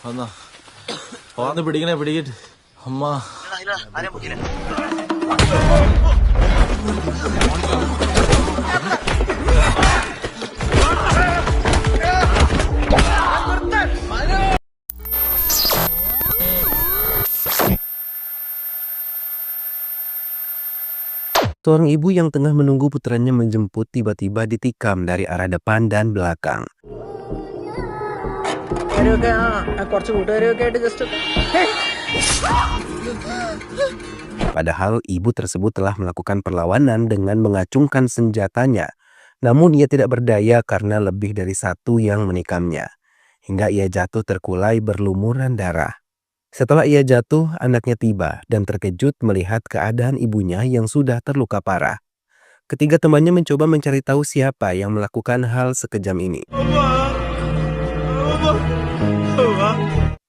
വന്നോ വന്ന് പിടിക്കട്ടെ അമ്മ. Seorang ibu yang tengah menunggu putranya menjemput tiba-tiba ditikam dari arah depan dan belakang. Padahal ibu tersebut telah melakukan perlawanan dengan mengacungkan senjatanya. Namun ia tidak berdaya karena lebih dari satu yang menikamnya. Hingga ia jatuh terkulai berlumuran darah. Setelah ia jatuh, anaknya tiba dan terkejut melihat keadaan ibunya yang sudah terluka parah. Ketiga temannya mencoba mencari tahu siapa yang melakukan hal sekejam ini.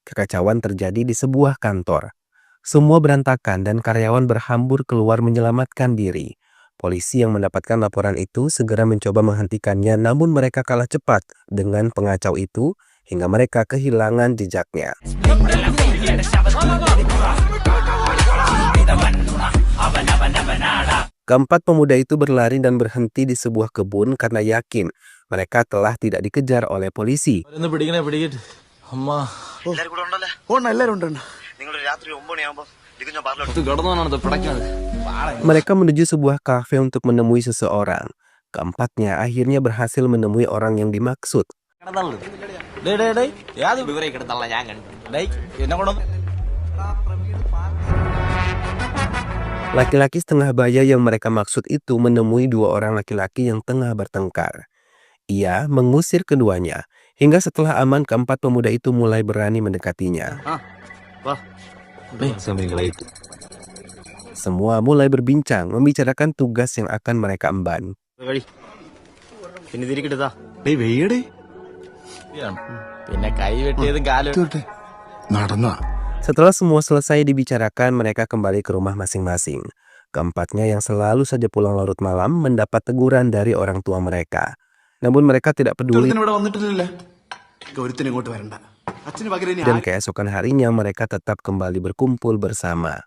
Kekacauan terjadi di sebuah kantor. Semua berantakan dan karyawan berhambur keluar menyelamatkan diri. Polisi yang mendapatkan laporan itu segera mencoba menghentikannya, namun mereka kalah cepat dengan pengacau itu hingga mereka kehilangan jejaknya. Keempat pemuda itu berlari dan berhenti di sebuah kebun karena yakin mereka telah tidak dikejar oleh polisi. പിടിക്കട്ടെ അമ്മ. Mereka menuju sebuah kafe untuk menemui seseorang. Keempatnya akhirnya berhasil menemui orang yang dimaksud. Laki-laki setengah baya yang mereka maksud itu menemui dua orang laki-laki yang tengah bertengkar. Ia mengusir keduanya, hingga setelah aman keempat pemuda itu mulai berani mendekatinya. Semua mulai berbincang, membicarakan tugas yang akan mereka emban. Setelah semua selesai dibicarakan, mereka kembali ke rumah masing-masing. Keempatnya yang selalu saja pulang larut malam mendapat teguran dari orang tua mereka. Namun mereka tidak peduli. Dan keesokan harinya mereka tetap kembali berkumpul bersama.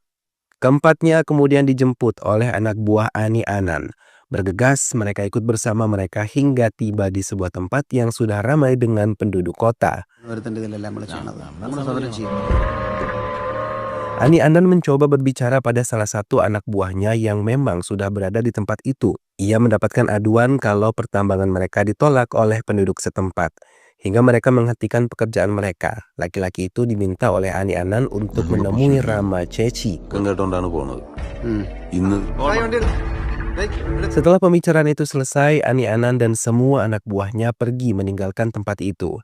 Keempatnya kemudian dijemput oleh anak buah Ani Anan. Bergegas mereka ikut bersama mereka hingga tiba di sebuah tempat yang sudah ramai dengan penduduk kota. Ani Anan mencoba berbicara pada salah satu anak buahnya yang memang sudah berada di tempat itu. Ia mendapatkan aduan kalau pertambangan mereka ditolak oleh penduduk setempat. Hingga mereka menghentikan pekerjaan mereka. Laki-laki itu diminta oleh Ani Anan untuk menemui Rama Ceci. Setelah pembicaraan itu selesai, Ani Anan dan semua anak buahnya pergi meninggalkan tempat itu.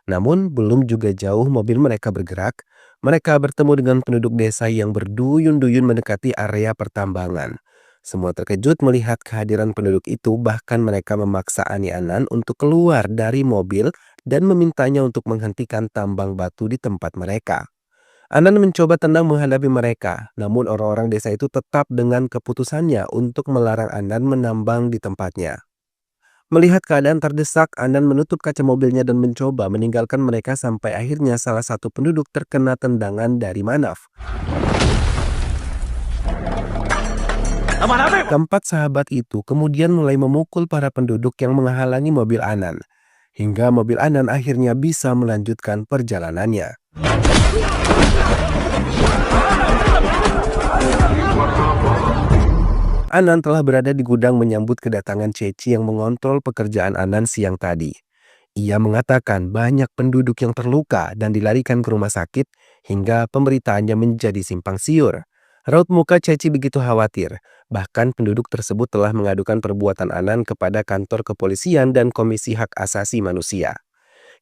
Namun belum juga jauh mobil mereka bergerak, mereka bertemu dengan penduduk desa yang berduyun-duyun mendekati area pertambangan. Semua terkejut melihat kehadiran penduduk itu, bahkan mereka memaksa Ani Anan untuk keluar dari mobil dan memintanya untuk menghentikan tambang batu di tempat mereka. Anan mencoba tenang menghadapi mereka, namun orang-orang desa itu tetap dengan keputusannya untuk melarang Anan menambang di tempatnya. Melihat keadaan terdesak, Anan menutup kaca mobilnya dan mencoba meninggalkan mereka sampai akhirnya salah satu penduduk terkena tendangan dari Manaf. Keempat sahabat itu kemudian mulai memukul para penduduk yang menghalangi mobil Anan, hingga mobil Anan akhirnya bisa melanjutkan perjalanannya. Anan telah berada di gudang menyambut kedatangan Ceci yang mengontrol pekerjaan Anan siang tadi. Ia mengatakan banyak penduduk yang terluka dan dilarikan ke rumah sakit hingga pemberitaannya menjadi simpang siur. Raut muka Ceci begitu khawatir. Bahkan penduduk tersebut telah mengadukan perbuatan Anan kepada kantor kepolisian dan Komisi Hak Asasi Manusia.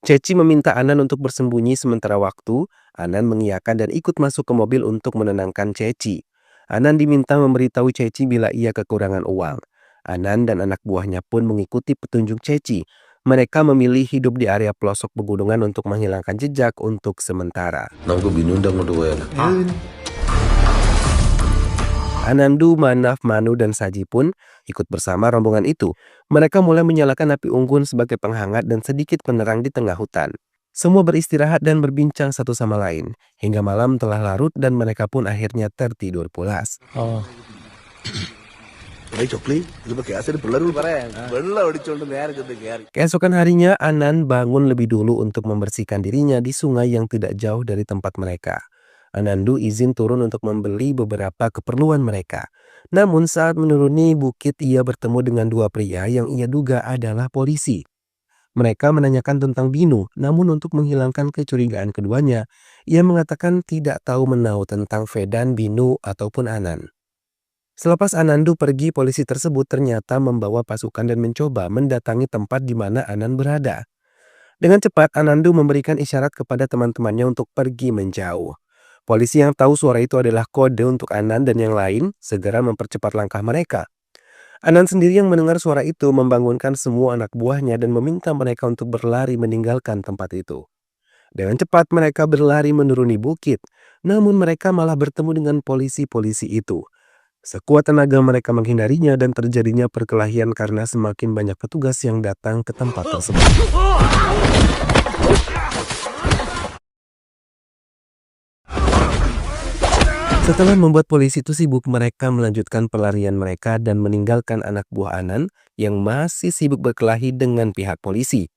Ceci meminta Anan untuk bersembunyi sementara waktu. Anan mengiyakan dan ikut masuk ke mobil untuk menenangkan Ceci. Anan diminta memberitahu Ceci bila ia kekurangan uang. Anan dan anak buahnya pun mengikuti petunjuk Ceci. Mereka memilih hidup di area pelosok pegunungan untuk menghilangkan jejak untuk sementara. Anandu, Manaf, Manu, dan Saji pun ikut bersama rombongan itu. Mereka mulai menyalakan api unggun sebagai penghangat dan sedikit penerang di tengah hutan. Semua beristirahat dan berbincang satu sama lain. Hingga malam telah larut dan mereka pun akhirnya tertidur pulas. Keesokan harinya, Anan bangun lebih dulu untuk membersihkan dirinya di sungai yang tidak jauh dari tempat mereka. Anandu izin turun untuk membeli beberapa keperluan mereka. Namun saat menuruni bukit ia bertemu dengan dua pria yang ia duga adalah polisi. Mereka menanyakan tentang Binu, namun untuk menghilangkan kecurigaan keduanya, ia mengatakan tidak tahu menau tentang Vedan, Binu, ataupun Anan. Selepas Anandu pergi, polisi tersebut ternyata membawa pasukan dan mencoba mendatangi tempat di mana Anan berada. Dengan cepat, Anandu memberikan isyarat kepada teman-temannya untuk pergi menjauh. Polisi yang tahu suara itu adalah kode untuk Anan dan yang lain segera mempercepat langkah mereka. Anan sendiri yang mendengar suara itu membangunkan semua anak buahnya dan meminta mereka untuk berlari meninggalkan tempat itu. Dengan cepat mereka berlari menuruni bukit, namun mereka malah bertemu dengan polisi-polisi itu. Sekuat tenaga mereka menghindarinya dan terjadinya perkelahian karena semakin banyak petugas yang datang ke tempat tersebut. Setelah membuat polisi itu sibuk, mereka melanjutkan pelarian mereka dan meninggalkan anak buah Anan yang masih sibuk berkelahi dengan pihak polisi.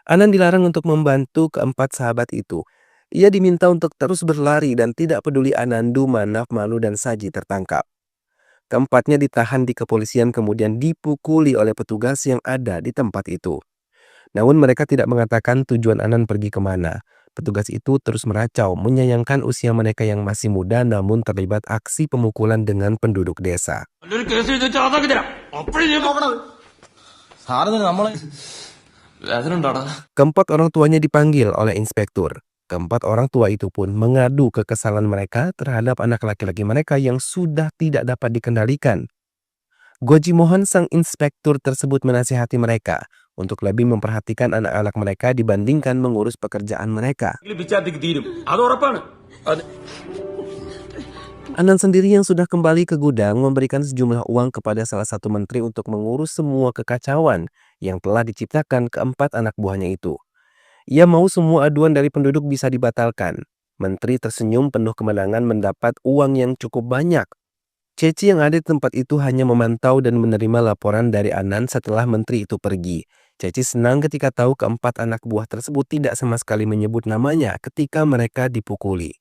Anan dilarang untuk membantu keempat sahabat itu. Ia diminta untuk terus berlari dan tidak peduli Anandu, Manaf, Manu, dan Saji tertangkap. Keempatnya ditahan di kepolisian kemudian dipukuli oleh petugas yang ada di tempat itu. Namun mereka tidak mengatakan tujuan Anan pergi kemana. Petugas itu terus meracau, menyayangkan usia mereka yang masih muda namun terlibat aksi pemukulan dengan penduduk desa. Keempat orang tuanya dipanggil oleh inspektur. Keempat orang tua itu pun mengadu kekesalan mereka terhadap anak laki-laki mereka yang sudah tidak dapat dikendalikan. Goji Mohan, sang inspektur tersebut, menasihati mereka untuk lebih memperhatikan anak-anak mereka dibandingkan mengurus pekerjaan mereka. Anan sendiri yang sudah kembali ke gudang memberikan sejumlah uang kepada salah satu menteri untuk mengurus semua kekacauan yang telah diciptakan keempat anak buahnya itu. Ia mau semua aduan dari penduduk bisa dibatalkan. Menteri tersenyum penuh kemenangan mendapat uang yang cukup banyak. Ceci yang ada di tempat itu hanya memantau dan menerima laporan dari Anan setelah menteri itu pergi. Ceci senang ketika tahu keempat anak buah tersebut tidak sama sekali menyebut namanya ketika mereka dipukuli.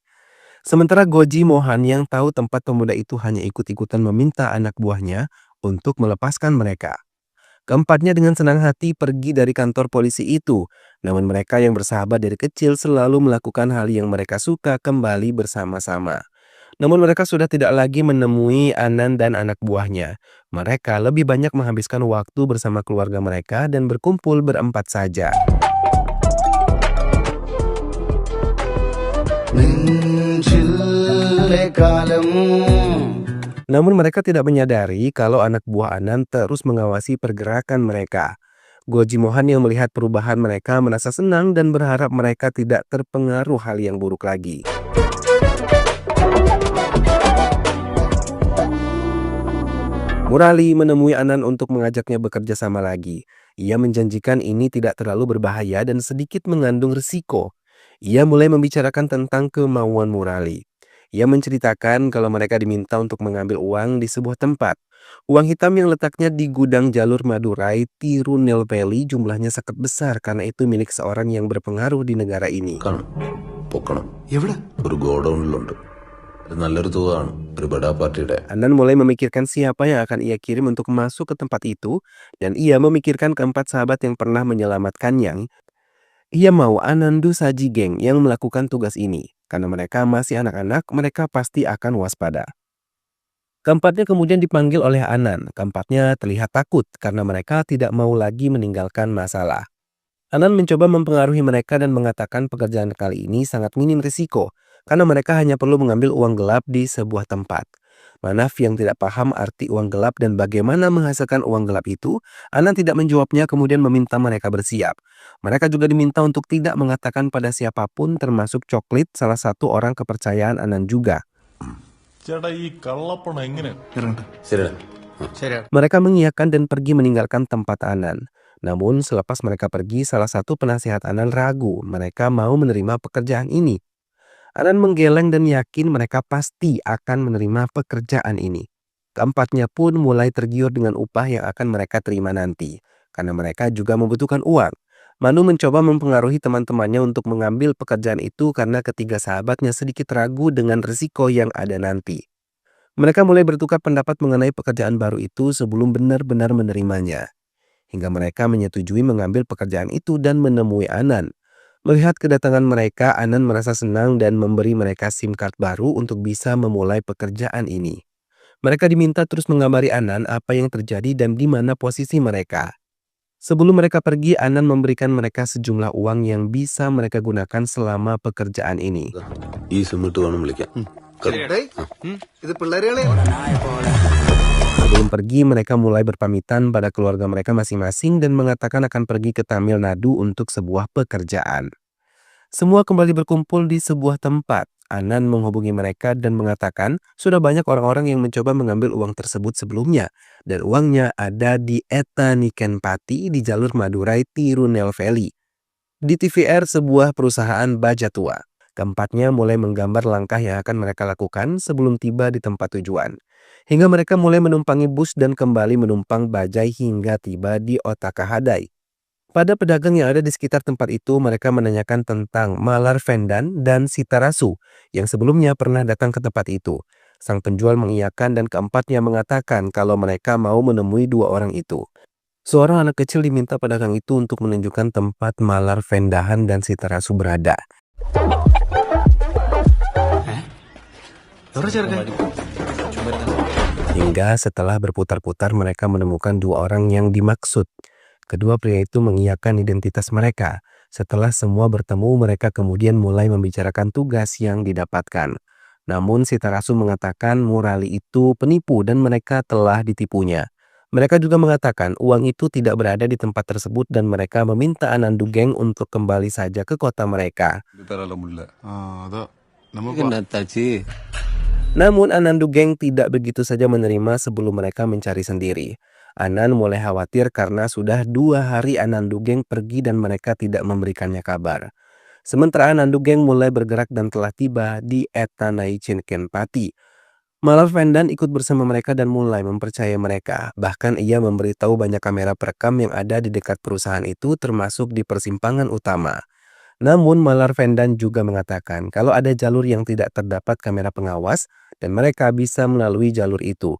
Sementara Goji Mohan yang tahu tempat pemuda itu hanya ikut-ikutan meminta anak buahnya untuk melepaskan mereka. Keempatnya dengan senang hati pergi dari kantor polisi itu, namun mereka yang bersahabat dari kecil selalu melakukan hal yang mereka suka kembali bersama-sama. Namun mereka sudah tidak lagi menemui Anan dan anak buahnya. Mereka lebih banyak menghabiskan waktu bersama keluarga mereka dan berkumpul berempat saja. Namun mereka tidak menyadari kalau anak buah Anan terus mengawasi pergerakan mereka. Goji Mohan yang melihat perubahan mereka merasa senang dan berharap mereka tidak terpengaruh hal yang buruk lagi. Murali menemui Anan untuk mengajaknya bekerja sama lagi. Ia menjanjikan ini tidak terlalu berbahaya dan sedikit mengandung risiko. Ia mulai membicarakan tentang kemauan Murali. Ia menceritakan kalau mereka diminta untuk mengambil uang di sebuah tempat. Uang hitam yang letaknya di gudang jalur Madurai, Tirunelveli jumlahnya sangat besar karena itu milik seorang yang berpengaruh di negara ini. Anan mulai memikirkan siapa yang akan ia kirim untuk masuk ke tempat itu dan ia memikirkan keempat sahabat yang pernah menyelamatkannya. Ia mau Anandu Saji geng yang melakukan tugas ini. Karena mereka masih anak-anak, mereka pasti akan waspada. Keempatnya kemudian dipanggil oleh Anan. Keempatnya terlihat takut karena mereka tidak mau lagi meninggalkan masalah. Anan mencoba mempengaruhi mereka dan mengatakan pekerjaan kali ini sangat minim risiko karena mereka hanya perlu mengambil uang gelap di sebuah tempat. Manaf yang tidak paham arti uang gelap dan bagaimana menghasilkan uang gelap itu, Anan tidak menjawabnya kemudian meminta mereka bersiap. Mereka juga diminta untuk tidak mengatakan pada siapapun termasuk Coklit, salah satu orang kepercayaan Anan juga. ചേട്ടാ ഈ കള്ളപ്പണം എങ്ങനെ Mereka mengiyakan dan pergi meninggalkan tempat Anan. Namun selepas mereka pergi, salah satu penasihat Anan ragu mereka mau menerima pekerjaan ini. Anan menggeleng dan yakin mereka pasti akan menerima pekerjaan ini. Keempatnya pun mulai tergiur dengan upah yang akan mereka terima nanti, karena mereka juga membutuhkan uang. Manu mencoba mempengaruhi teman-temannya untuk mengambil pekerjaan itu karena ketiga sahabatnya sedikit ragu dengan risiko yang ada nanti. Mereka mulai bertukar pendapat mengenai pekerjaan baru itu sebelum benar-benar menerimanya. Hingga mereka menyetujui mengambil pekerjaan itu dan menemui Anan. Melihat kedatangan mereka, Anan merasa senang dan memberi mereka SIM card baru untuk bisa memulai pekerjaan ini. Mereka diminta terus mengabari Anan apa yang terjadi dan di mana posisi mereka. Sebelum mereka pergi, Anan memberikan mereka sejumlah uang yang bisa mereka gunakan selama pekerjaan ini. Sebelum pergi, mereka mulai berpamitan pada keluarga mereka masing-masing dan mengatakan akan pergi ke Tamil Nadu untuk sebuah pekerjaan. Semua kembali berkumpul di sebuah tempat. Anan menghubungi mereka dan mengatakan sudah banyak orang-orang yang mencoba mengambil uang tersebut sebelumnya dan uangnya ada di Etanikenpati di jalur Madurai Tirunelveli. Di TVR, sebuah perusahaan baja tua. Keempatnya mulai menggambar langkah yang akan mereka lakukan sebelum tiba di tempat tujuan. Hingga mereka mulai menumpangi bus dan kembali menumpang bajai hingga tiba di Otakahadai. Pada pedagang yang ada di sekitar tempat itu, mereka menanyakan tentang Malar Vendan dan Sitarasu yang sebelumnya pernah datang ke tempat itu. Sang penjual mengiyakan dan keempatnya mengatakan kalau mereka mau menemui dua orang itu. Seorang anak kecil diminta pedagang itu untuk menunjukkan tempat Malar Vendahan dan Sitarasu berada. Hingga setelah berputar-putar mereka menemukan dua orang yang dimaksud. Kedua pria itu mengiyakan identitas mereka. Setelah semua bertemu, mereka kemudian mulai membicarakan tugas yang didapatkan. Namun Sitarasu mengatakan Murali itu penipu dan mereka telah ditipunya. Mereka juga mengatakan uang itu tidak berada di tempat tersebut dan mereka meminta Anandu Geng untuk kembali saja ke kota mereka. Namun Anandu Geng tidak begitu saja menerima sebelum mereka mencari sendiri. Anan mulai khawatir karena sudah 2 hari Anandu Geng pergi dan mereka tidak memberikannya kabar. Sementara Anandu Geng mulai bergerak dan telah tiba di Etanikenpati. Malar Vendan ikut bersama mereka dan mulai mempercayai mereka. Bahkan ia memberitahu banyak kamera perekam yang ada di dekat perusahaan itu termasuk di persimpangan utama. Namun Malar Vendan juga mengatakan kalau ada jalur yang tidak terdapat kamera pengawas dan mereka bisa melalui jalur itu.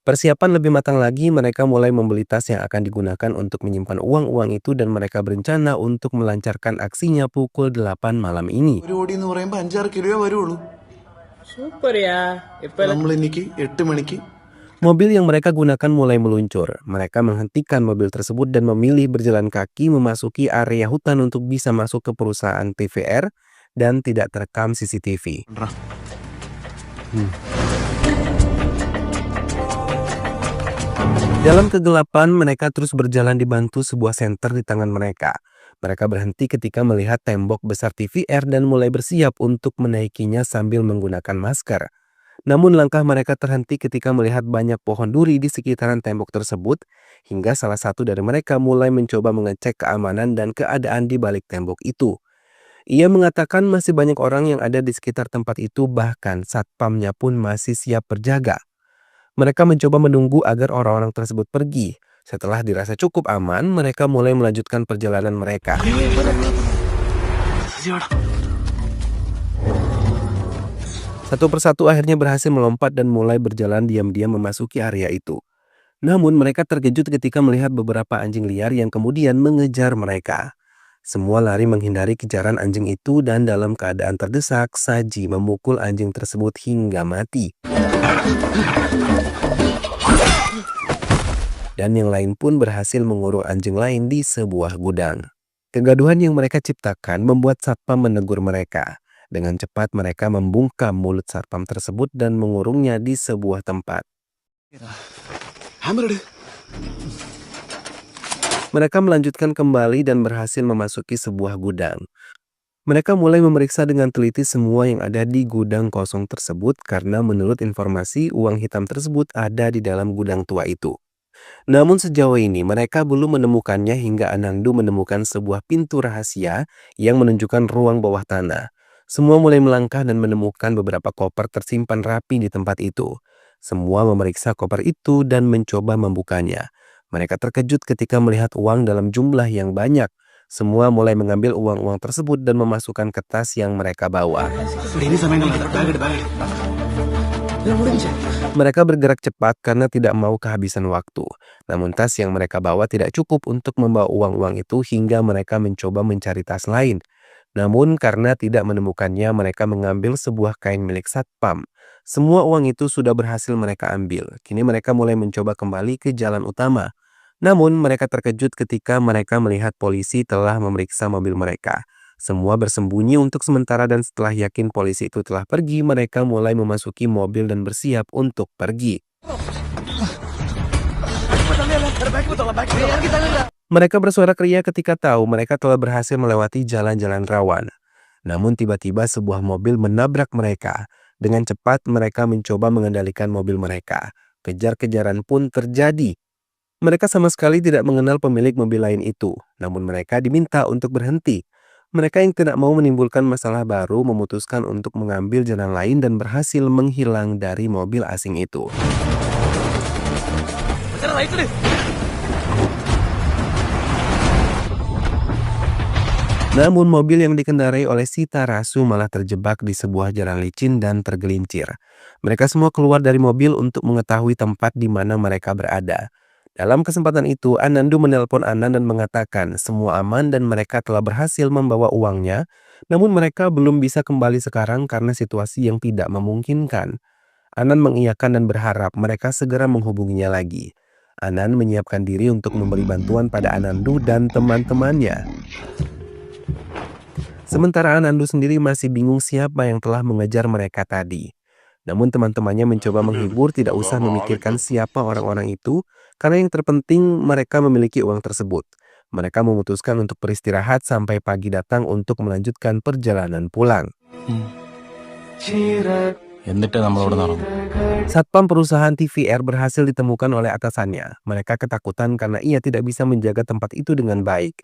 Persiapan lebih matang lagi, mereka mulai membeli tas yang akan digunakan untuk menyimpan uang-uang itu dan mereka berencana untuk melancarkan aksinya pukul 8 malam ini. Mobil yang mereka gunakan mulai meluncur. Mereka menghentikan mobil tersebut dan memilih berjalan kaki memasuki area hutan untuk bisa masuk ke perusahaan TVR dan tidak terekam CCTV. Dalam kegelapan, mereka terus berjalan dibantu sebuah senter di tangan mereka. Mereka berhenti ketika melihat tembok besar TVR dan mulai bersiap untuk menaikinya sambil menggunakan masker. Namun langkah mereka terhenti ketika melihat banyak pohon duri di sekitaran tembok tersebut, hingga salah satu dari mereka mulai mencoba mengecek keamanan dan keadaan di balik tembok itu. Ia mengatakan masih banyak orang yang ada di sekitar tempat itu, bahkan satpamnya pun masih siap berjaga. Mereka mencoba menunggu agar orang-orang tersebut pergi. Setelah dirasa cukup aman, mereka mulai melanjutkan perjalanan mereka. Satu persatu akhirnya berhasil melompat dan mulai berjalan diam-diam memasuki area itu. Namun mereka terkejut ketika melihat beberapa anjing liar yang kemudian mengejar mereka. Semua lari menghindari kejaran anjing itu dan dalam keadaan terdesak, Saji memukul anjing tersebut hingga mati. Dan yang lain pun berhasil mengurung anjing lain di sebuah gudang. Kegaduhan yang mereka ciptakan membuat satpam menegur mereka. Dengan cepat mereka membungkam mulut satpam tersebut dan mengurungnya di sebuah tempat. Mereka melanjutkan kembali dan berhasil memasuki sebuah gudang. Mereka mulai memeriksa dengan teliti semua yang ada di gudang kosong tersebut karena menurut informasi uang hitam tersebut ada di dalam gudang tua itu. Namun sejauh ini mereka belum menemukannya hingga Anandu menemukan sebuah pintu rahasia yang menunjukkan ruang bawah tanah. Semua mulai melangkah dan menemukan beberapa koper tersimpan rapi di tempat itu. Semua memeriksa koper itu dan mencoba membukanya. Mereka terkejut ketika melihat uang dalam jumlah yang banyak. Semua mulai mengambil uang-uang tersebut dan memasukkan ke tas yang mereka bawa. Mereka bergerak cepat karena tidak mau kehabisan waktu. Namun tas yang mereka bawa tidak cukup untuk membawa uang-uang itu hingga mereka mencoba mencari tas lain. Namun karena tidak menemukannya, mereka mengambil sebuah kain milik satpam. Semua uang itu sudah berhasil mereka ambil. Kini mereka mulai mencoba kembali ke jalan utama. Namun mereka terkejut ketika mereka melihat polisi telah memeriksa mobil mereka. Semua bersembunyi untuk sementara dan setelah yakin polisi itu telah pergi, mereka mulai memasuki mobil dan bersiap untuk pergi. Mereka bersuara keria ketika tahu mereka telah berhasil melewati jalan-jalan rawan. Namun tiba-tiba sebuah mobil menabrak mereka. Dengan cepat mereka mencoba mengendalikan mobil mereka. Kejar-kejaran pun terjadi. Mereka sama sekali tidak mengenal pemilik mobil lain itu, namun mereka diminta untuk berhenti. Mereka yang tidak mau menimbulkan masalah baru memutuskan untuk mengambil jalan lain dan berhasil menghilang dari mobil asing itu. Namun mobil yang dikendarai oleh si Tarasu malah terjebak di sebuah jalan licin dan tergelincir. Mereka semua keluar dari mobil untuk mengetahui tempat di mana mereka berada. Dalam kesempatan itu, Anandu menelpon Anan dan mengatakan semua aman dan mereka telah berhasil membawa uangnya, namun mereka belum bisa kembali sekarang karena situasi yang tidak memungkinkan. Anan mengiyakan dan berharap mereka segera menghubunginya lagi. Anan menyiapkan diri untuk memberi bantuan pada Anandu dan teman-temannya. Sementara Anandu sendiri masih bingung siapa yang telah mengejar mereka tadi. Namun teman-temannya mencoba menghibur tidak usah memikirkan siapa orang-orang itu, karena yang terpenting mereka memiliki uang tersebut. Mereka memutuskan untuk beristirahat sampai pagi datang untuk melanjutkan perjalanan pulang. എന്നിട്ട് നമ്മളോട് നടന്നു. Satpam perusahaan TVR berhasil ditemukan oleh atasannya. Mereka ketakutan karena ia tidak bisa menjaga tempat itu dengan baik.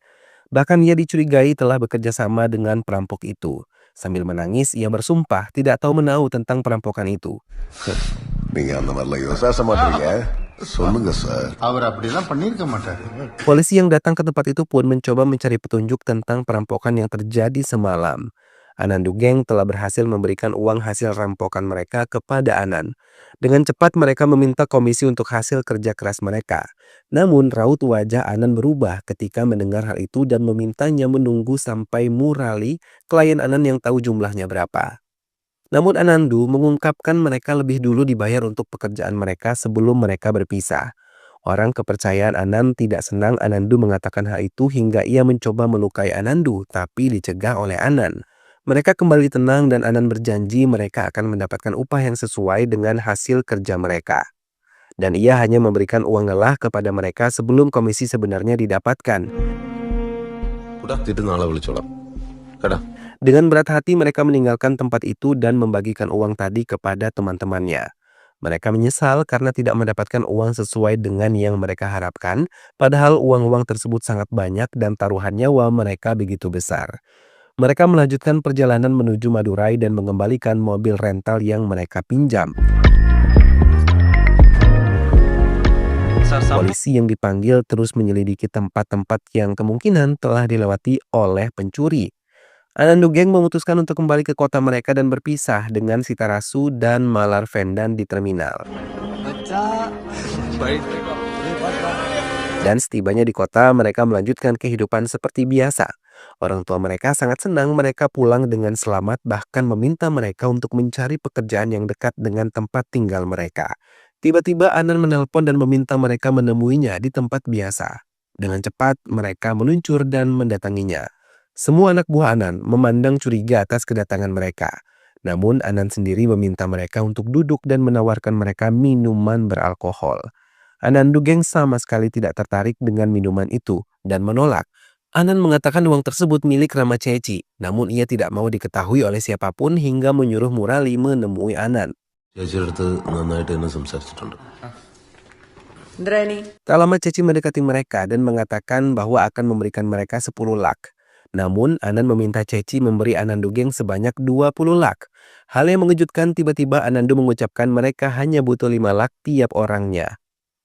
Bahkan ia dicurigai telah bekerja sama dengan perampok itu. Sambil menangis, ia bersumpah tidak tahu menahu tentang perampokan itu. நீங்க அந்த மாதிரிலாம் யோசாச மாட்டீங்க சொல்லுங்க சார் அவர் அப்படிலாம் பண்ணியிருக்க மாட்டாரு. Polisi yang datang ke tempat itu pun mencoba mencari petunjuk tentang perampokan yang terjadi semalam. Anandu Geng telah berhasil memberikan uang hasil rampokan mereka kepada Anan. Dengan cepat mereka meminta komisi untuk hasil kerja keras mereka. Namun raut wajah Anan berubah ketika mendengar hal itu dan memintanya menunggu sampai Murali, klien Anan yang tahu jumlahnya berapa. Namun Anandu mengungkapkan mereka lebih dulu dibayar untuk pekerjaan mereka sebelum mereka berpisah. Orang kepercayaan Anan tidak senang Anandu mengatakan hal itu hingga ia mencoba melukai Anandu, tapi dicegah oleh Anan. Mereka kembali tenang dan Anan berjanji mereka akan mendapatkan upah yang sesuai dengan hasil kerja mereka. Dan ia hanya memberikan uang lelah kepada mereka sebelum komisi sebenarnya didapatkan. ഇത് നാളെ വിളിച്ചോളാം കേടാ. Dengan berat hati mereka meninggalkan tempat itu dan membagikan uang tadi kepada teman-temannya. Mereka menyesal karena tidak mendapatkan uang sesuai dengan yang mereka harapkan, padahal uang-uang tersebut sangat banyak dan taruhan nyawa mereka begitu besar. Mereka melanjutkan perjalanan menuju Madurai dan mengembalikan mobil rental yang mereka pinjam. Polisi yang dipanggil terus menyelidiki tempat-tempat yang kemungkinan telah dilewati oleh pencuri. Anandu Geng memutuskan untuk kembali ke kota mereka dan berpisah dengan Sitarasu dan Malar Vendan di terminal. Dan setibanya di kota, mereka melanjutkan kehidupan seperti biasa. Orang tua mereka sangat senang mereka pulang dengan selamat, bahkan meminta mereka untuk mencari pekerjaan yang dekat dengan tempat tinggal mereka. Tiba-tiba Anan menelpon dan meminta mereka menemuinya di tempat biasa. Dengan cepat, mereka meluncur dan mendatanginya. Semua anak buah Anan memandang curiga atas kedatangan mereka. Namun Anan sendiri meminta mereka untuk duduk dan menawarkan mereka minuman beralkohol. Anandu Geng sama sekali tidak tertarik dengan minuman itu dan menolak. Anan mengatakan uang tersebut milik Rama Ceci, namun ia tidak mau diketahui oleh siapapun hingga menyuruh Murali menemui Anan. ചേച്ചിയുടെ അടുത്ത് നന്നായിട്ട് തന്നെ സംസാരിച്ചിട്ടുണ്ട്. Tak lama Ceci mendekati mereka dan mengatakan bahwa akan memberikan mereka 10 lak. Namun Anan meminta Ceci memberi Anandu geng sebanyak 20 lak. Hal yang mengejutkan, tiba-tiba Anandu mengucapkan mereka hanya butuh 5 lak tiap orangnya.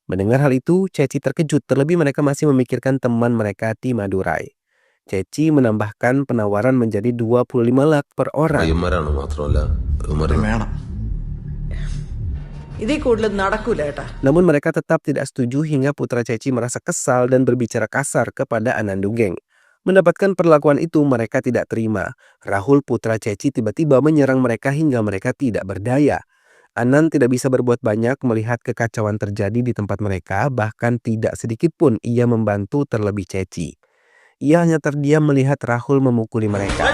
Mendengar hal itu, Ceci terkejut, terlebih mereka masih memikirkan teman mereka di Madurai. Ceci menambahkan penawaran menjadi 25 lak per orang. പയ്യന്മാരാണ് മാത്രമല്ല ഇവന്മാര് വേണം. Namun mereka tetap tidak setuju hingga putra Ceci merasa kesal dan berbicara kasar kepada Anandu geng. Mendapatkan perlakuan itu mereka tidak terima. Rahul putra Ceci tiba-tiba menyerang mereka hingga mereka tidak berdaya. Anan tidak bisa berbuat banyak melihat kekacauan terjadi di tempat mereka, bahkan tidak sedikit pun ia membantu terlebih Ceci. Ia hanya terdiam melihat Rahul memukuli mereka.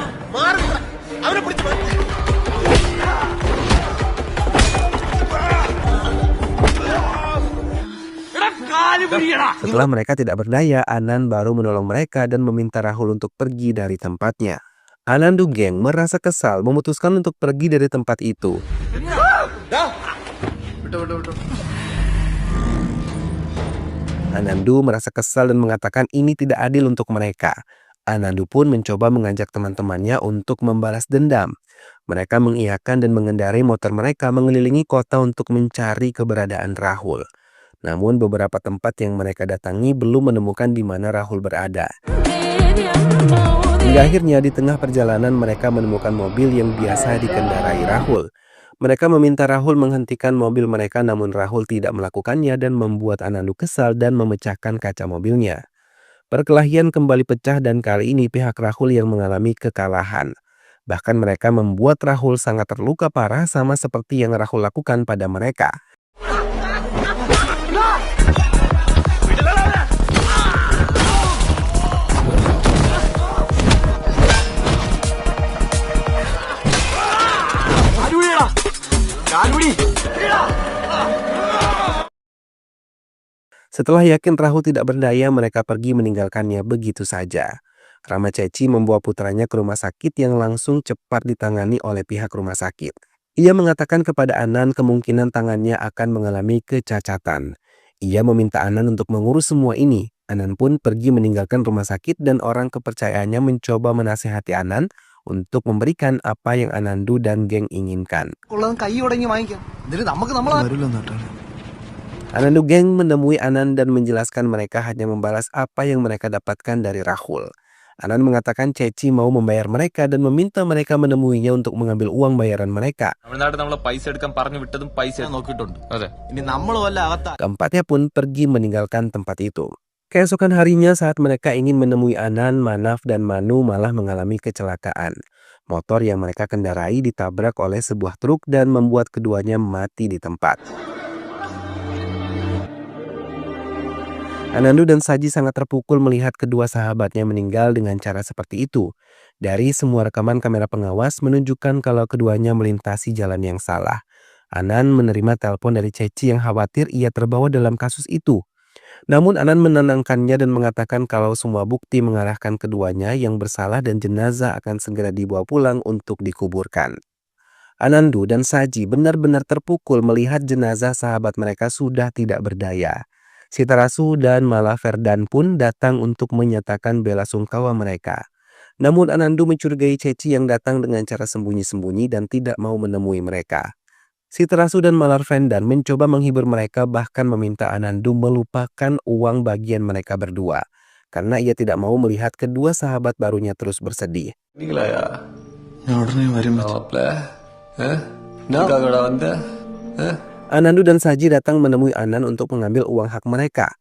Setelah mereka tidak berdaya, Anan baru menolong mereka dan meminta Rahul untuk pergi dari tempatnya. Anandu geng merasa kesal, memutuskan untuk pergi dari tempat itu. Anandu merasa kesal dan mengatakan ini tidak adil untuk mereka. Anandu pun mencoba mengajak teman-temannya untuk membalas dendam. Mereka mengiyakan dan mengendarai motor mereka mengelilingi kota untuk mencari keberadaan Rahul. Namun beberapa tempat yang mereka datangi belum menemukan di mana Rahul berada. Hingga akhirnya di tengah perjalanan mereka menemukan mobil yang biasa dikendarai Rahul. Mereka meminta Rahul menghentikan mobil mereka, namun Rahul tidak melakukannya dan membuat Anandu kesal dan memecahkan kaca mobilnya. Perkelahian kembali pecah dan kali ini pihak Rahul yang mengalami kekalahan. Bahkan mereka membuat Rahul sangat terluka parah sama seperti yang Rahul lakukan pada mereka. Setelah yakin Rahul tidak berdaya, mereka pergi meninggalkannya begitu saja. Rama Ceci membawa putranya ke rumah sakit yang langsung cepat ditangani oleh pihak rumah sakit. Ia mengatakan kepada Anan kemungkinan tangannya akan mengalami kecacatan. Ia meminta Anan untuk mengurus semua ini. Anan pun pergi meninggalkan rumah sakit dan orang kepercayaannya mencoba menasihati Anan untuk memberikan apa yang Anandu dan geng inginkan. Anandu geng menemui Anan dan menjelaskan mereka hanya membalas apa yang mereka dapatkan dari Rahul. Anan mengatakan Ceci mau membayar mereka dan meminta mereka menemuinya untuk mengambil uang bayaran mereka. Keempatnya pun pergi meninggalkan tempat itu. Keesokan harinya saat mereka ingin menemui Anan, Manaf dan Manu malah mengalami kecelakaan. Motor yang mereka kendarai ditabrak oleh sebuah truk dan membuat keduanya mati di tempat. Anandu dan Saji sangat terpukul melihat kedua sahabatnya meninggal dengan cara seperti itu. Dari semua rekaman kamera pengawas menunjukkan kalau keduanya melintasi jalan yang salah. Anan menerima telepon dari Ceci yang khawatir ia terbawa dalam kasus itu. Namun Anan menenangkannya dan mengatakan kalau semua bukti mengarahkan keduanya yang bersalah dan jenazah akan segera dibawa pulang untuk dikuburkan. Anandu dan Saji benar-benar terpukul melihat jenazah sahabat mereka sudah tidak berdaya. Sitarasu dan Malaverdan pun datang untuk menyatakan bela sungkawa mereka. Namun Anandu mencurigai Ceci yang datang dengan cara sembunyi-sembunyi dan tidak mau menemui mereka. Sitarasu dan Malaverdan mencoba menghibur mereka, bahkan meminta Anandu melupakan uang bagian mereka berdua. Karena ia tidak mau melihat kedua sahabat barunya terus bersedih. Anandu dan Saji datang menemui Anan untuk mengambil uang hak mereka.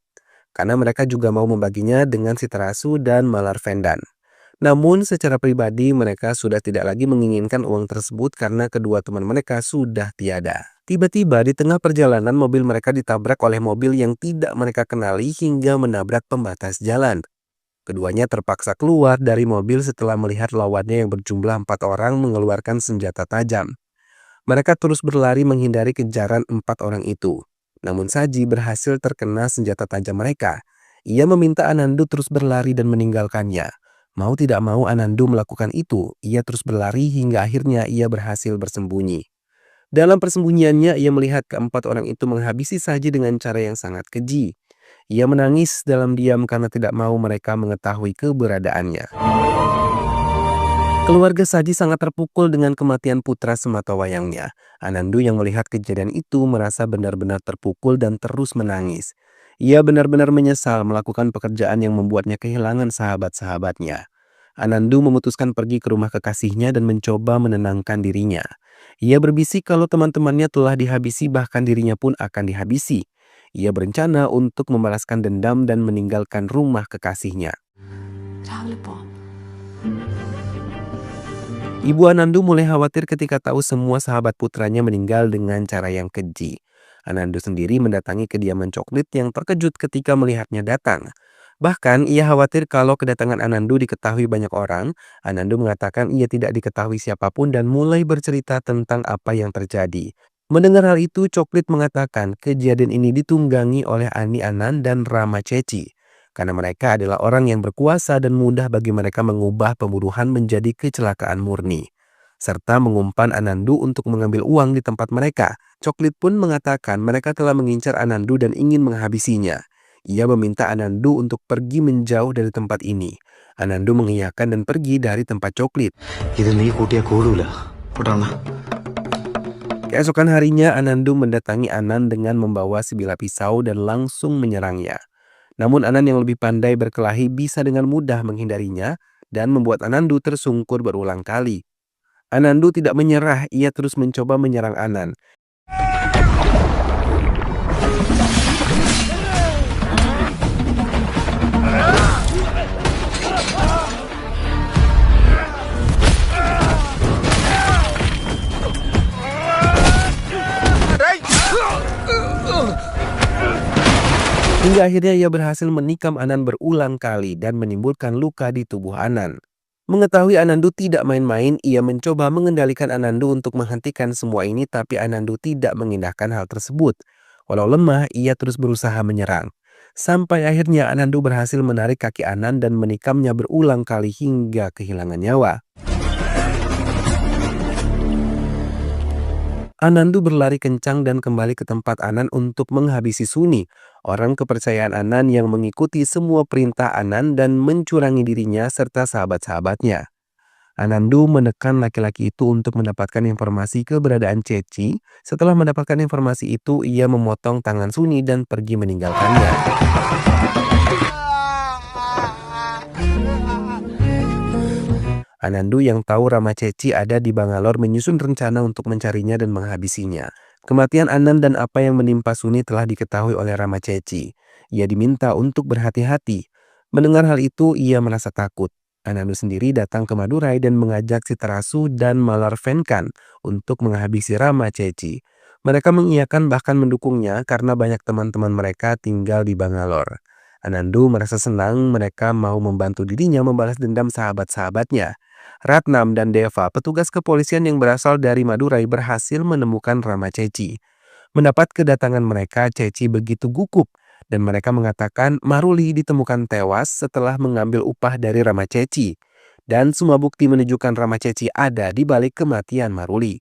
Karena mereka juga mau membaginya dengan Sitarasu dan Malaverdan. Namun secara pribadi mereka sudah tidak lagi menginginkan uang tersebut karena kedua teman mereka sudah tiada. Tiba-tiba di tengah perjalanan mobil mereka ditabrak oleh mobil yang tidak mereka kenali hingga menabrak pembatas jalan. Keduanya terpaksa keluar dari mobil setelah melihat lawannya yang berjumlah 4 orang mengeluarkan senjata tajam. Mereka terus berlari menghindari kejaran 4 orang itu. Namun Saji berhasil terkena senjata tajam mereka. Ia meminta Anandu terus berlari dan meninggalkannya. Mau tidak mau Anandu melakukan itu. Ia terus berlari hingga akhirnya ia berhasil bersembunyi. Dalam persembunyiannya, ia melihat keempat orang itu menghabisi Saji dengan cara yang sangat keji. Ia menangis dalam diam karena tidak mau mereka mengetahui keberadaannya. Keluarga Saji sangat terpukul dengan kematian putra sematawayangnya. Anandu yang melihat kejadian itu merasa benar-benar terpukul dan terus menangis. Ia benar-benar menyesal melakukan pekerjaan yang membuatnya kehilangan sahabat-sahabatnya. Anandu memutuskan pergi ke rumah kekasihnya dan mencoba menenangkan dirinya. Ia berbisik kalau teman-temannya telah dihabisi, bahkan dirinya pun akan dihabisi. Ia berencana untuk membalaskan dendam dan meninggalkan rumah kekasihnya. Ibu Anandu mulai khawatir ketika tahu semua sahabat putranya meninggal dengan cara yang keji. Anandu sendiri mendatangi kediaman Coklit yang terkejut ketika melihatnya datang. Bahkan ia khawatir kalau kedatangan Anandu diketahui banyak orang. Anandu mengatakan ia tidak diketahui siapapun dan mulai bercerita tentang apa yang terjadi. Mendengar hal itu, Coklit mengatakan kejadian ini ditunggangi oleh Ani Anan dan Rama Ceci. Karena mereka adalah orang yang berkuasa dan mudah bagi mereka mengubah pembunuhan menjadi kecelakaan murni. Serta mengumpan Anandu untuk mengambil uang di tempat mereka. Coklit pun mengatakan mereka telah mengincar Anandu dan ingin menghabisinya. Ia meminta Anandu untuk pergi menjauh dari tempat ini. Anandu mengiyakan dan pergi dari tempat Coklit. Keesokan harinya Anandu mendatangi Anan dengan membawa sebilah pisau dan langsung menyerangnya. Namun Anan yang lebih pandai berkelahi bisa dengan mudah menghindarinya dan membuat Anandu tersungkur berulang kali. Anandu tidak menyerah, ia terus mencoba menyerang Anan. Hingga akhirnya ia berhasil menikam Anan berulang kali dan menimbulkan luka di tubuh Anan. Mengetahui Anandu tidak main-main, ia mencoba mengendalikan Anandu untuk menghentikan semua ini, tapi Anandu tidak mengindahkan hal tersebut. Walau lemah, ia terus berusaha menyerang. Sampai akhirnya Anandu berhasil menarik kaki Anan dan menikamnya berulang kali hingga kehilangan nyawa. Anandu berlari kencang dan kembali ke tempat Anan untuk menghabisi Suni, orang kepercayaan Anan yang mengikuti semua perintah Anan dan mencurangi dirinya serta sahabat-sahabatnya. Anandu menekan laki-laki itu untuk mendapatkan informasi keberadaan Ceci. Setelah mendapatkan informasi itu, ia memotong tangan Suni dan pergi meninggalkannya. Anandu yang tahu Rama Ceci ada di Bangalore menyusun rencana untuk mencarinya dan menghabisinya. Kematian Anan dan apa yang menimpa Suni telah diketahui oleh Rama Ceci. Ia diminta untuk berhati-hati. Mendengar hal itu, ia merasa takut. Anandu sendiri datang ke Madurai dan mengajak Sitarasu dan Malarvenkan untuk menghabisi Rama Ceci. Mereka mengiyakan bahkan mendukungnya karena banyak teman-teman mereka tinggal di Bangalore. Anandu merasa senang mereka mau membantu dirinya membalas dendam sahabat-sahabatnya. Ratnam dan Deva, petugas kepolisian yang berasal dari Madurai, berhasil menemukan Rama Ceci. Mendapat kedatangan mereka, Ceci begitu gugup dan mereka mengatakan Maruli ditemukan tewas setelah mengambil upah dari Rama Ceci. Dan semua bukti menunjukkan Rama Ceci ada di balik kematian Maruli.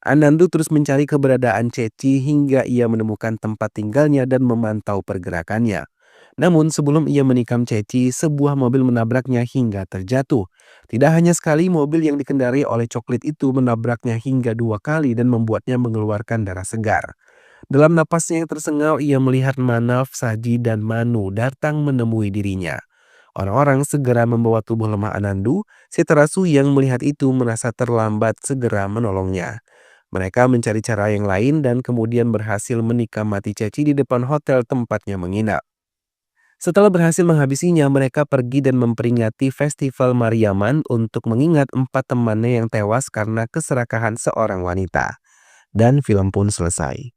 Anandu terus mencari keberadaan Ceci hingga ia menemukan tempat tinggalnya dan memantau pergerakannya. Namun sebelum ia menikam Ceci, sebuah mobil menabraknya hingga terjatuh. Tidak hanya sekali, mobil yang dikendarai oleh Coklit itu menabraknya hingga 2 kali dan membuatnya mengeluarkan darah segar. Dalam napasnya yang tersengal, ia melihat Manav, Saji, dan Manu datang menemui dirinya. Orang-orang segera membawa tubuh lemah Anandu. Sitarasu yang melihat itu merasa terlambat segera menolongnya. Mereka mencari cara yang lain dan kemudian berhasil menikam mati Ceci di depan hotel tempatnya menginap. Setelah berhasil menghabisinya, mereka pergi dan memperingati festival Mariaman untuk mengingat 4 temannya yang tewas karena keserakahan seorang wanita. Dan film pun selesai.